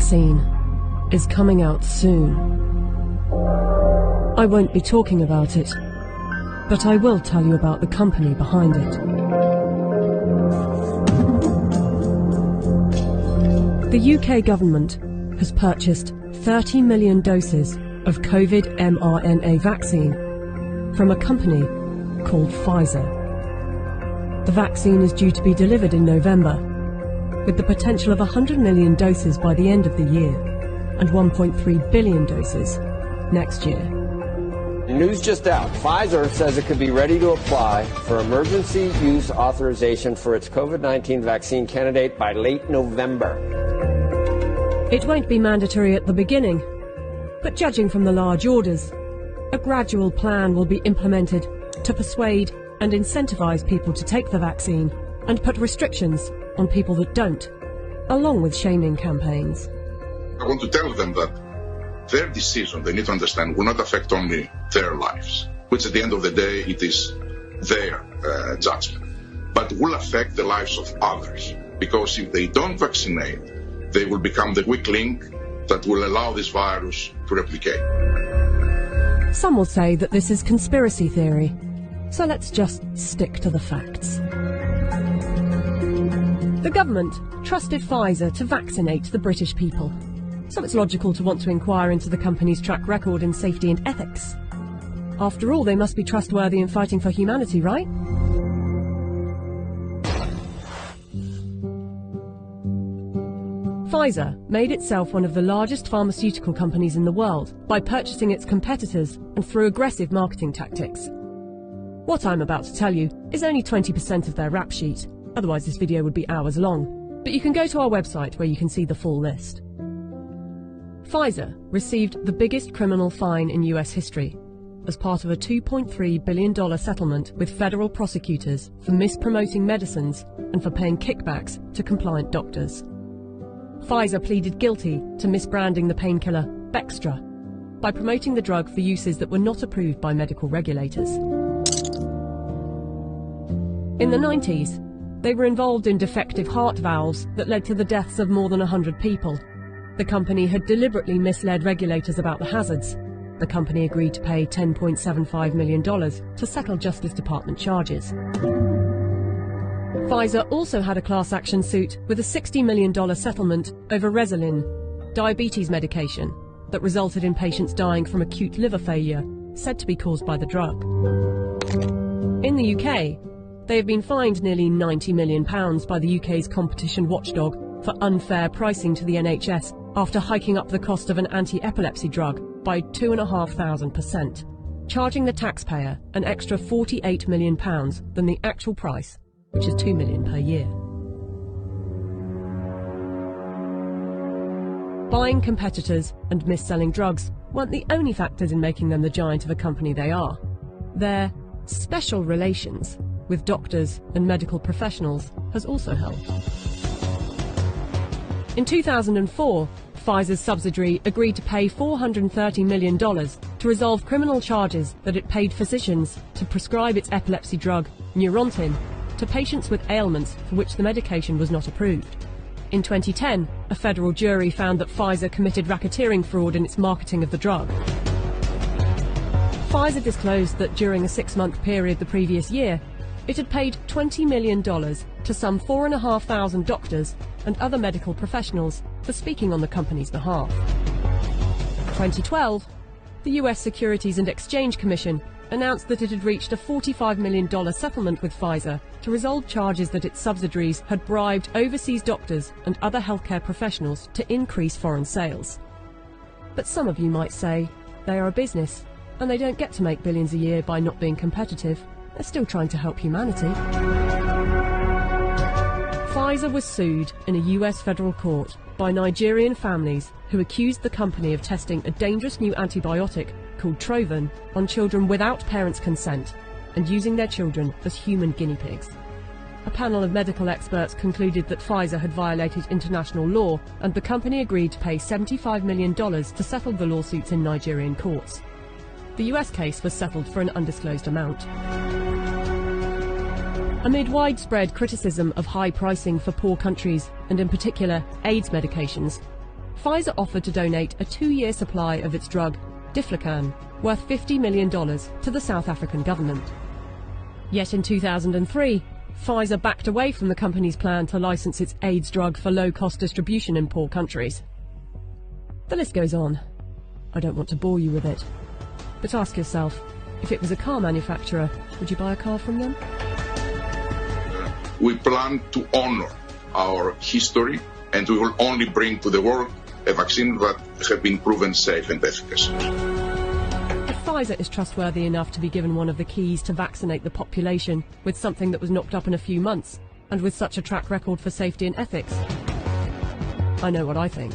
vaccine is coming out soon. I won't be talking about it, but I will tell you about the company behind it. The UK government has purchased 30 million doses of COVID mRNA vaccine from a company called PFIZER. The vaccine is due to be delivered in November, with the potential of 100 million doses by the end of the year and 1.3 billion doses next year. News just out. PFIZER says it could be ready to apply for emergency use authorization for its COVID-19 vaccine candidate by late November. It won't be mandatory at the beginning, but judging from the large orders, a gradual plan will be implemented to persuade and incentivize people to take the vaccine and put restrictions on people that don't, along with shaming campaigns. I want to tell them that their decision, they need to understand, will not affect only their lives, which at the end of the day, it is their judgment, but will affect the lives of others. Because if they don't vaccinate, they will become the weak link that will allow this virus to replicate. Some will say that this is conspiracy theory, so let's just stick to the facts. The government trusted PFIZER to vaccinate the British people, so it's logical to want to inquire into the company's track record in safety and ethics. After all, they must be trustworthy in fighting for humanity, right? PFIZER made itself one of the largest pharmaceutical companies in the world by purchasing its competitors and through aggressive marketing tactics. What I'm about to tell you is only 20% of their rap sheet, otherwise this video would be hours long, but you can go to our website where you can see the full list. PFIZER received the biggest criminal fine in US history as part of a $2.3 billion settlement with federal prosecutors for mispromoting medicines and for paying kickbacks to compliant doctors. PFIZER pleaded guilty to misbranding the painkiller Bextra by promoting the drug for uses that were not approved by medical regulators. In the 90s, they were involved in defective heart valves that led to the deaths of more than 100 people. The company had deliberately misled regulators about the hazards. The company agreed to pay $10.75 million to settle Justice Department charges. PFIZER also had a class action suit with a $60 million settlement over Resolin, diabetes medication, that resulted in patients dying from acute liver failure, said to be caused by the drug. In the UK, they have been fined nearly £90 million by the UK's competition watchdog for unfair pricing to the NHS after hiking up the cost of an anti-epilepsy drug by 2,500%, charging the taxpayer an extra £48 million than the actual price, which is $2 million per year. Buying competitors and mis-selling drugs weren't the only factors in making them the giant of a company they are. Their special relations with doctors and medical professionals has also helped. In 2004, PFIZER's subsidiary agreed to pay $430 million to resolve criminal charges that it paid physicians to prescribe its epilepsy drug, Neurontin, to patients with ailments for which the medication was not approved. In 2010, a federal jury found that PFIZER committed racketeering fraud in its marketing of the drug. PFIZER disclosed that during a 6-month period the previous year, it had paid $20 million to some 4,500 doctors and other medical professionals for speaking on the company's behalf. In 2012, the US Securities and Exchange Commission announced that it had reached a $45 million settlement with PFIZER to resolve charges that its subsidiaries had bribed overseas doctors and other healthcare professionals to increase foreign sales. But some of you might say they are a business and they don't get to make billions a year by not being competitive. They're still trying to help humanity. PFIZER was sued in a US federal court by Nigerian families who accused the company of testing a dangerous new antibiotic called Trovan on children without parents' consent and using their children as human guinea pigs. A panel of medical experts concluded that PFIZER had violated international law, and the company agreed to pay $75 million to settle the lawsuits in Nigerian courts. The US case was settled for an undisclosed amount. Amid widespread criticism of high pricing for poor countries, and in particular AIDS medications, Pfizer offered to donate a 2-year supply of its drug, Diflucan, worth $50 million to the South African government. Yet in 2003, Pfizer backed away from the company's plan to license its AIDS drug for low-cost distribution in poor countries. The list goes on. I don't want to bore you with it. But ask yourself, if it was a car manufacturer, would you buy a car from them? We plan to honor our history, and we will only bring to the world a vaccine that has been proven safe and efficacious. If Pfizer is trustworthy enough to be given one of the keys to vaccinate the population with something that was knocked up in a few months, and with such a track record for safety and ethics, I know what I think.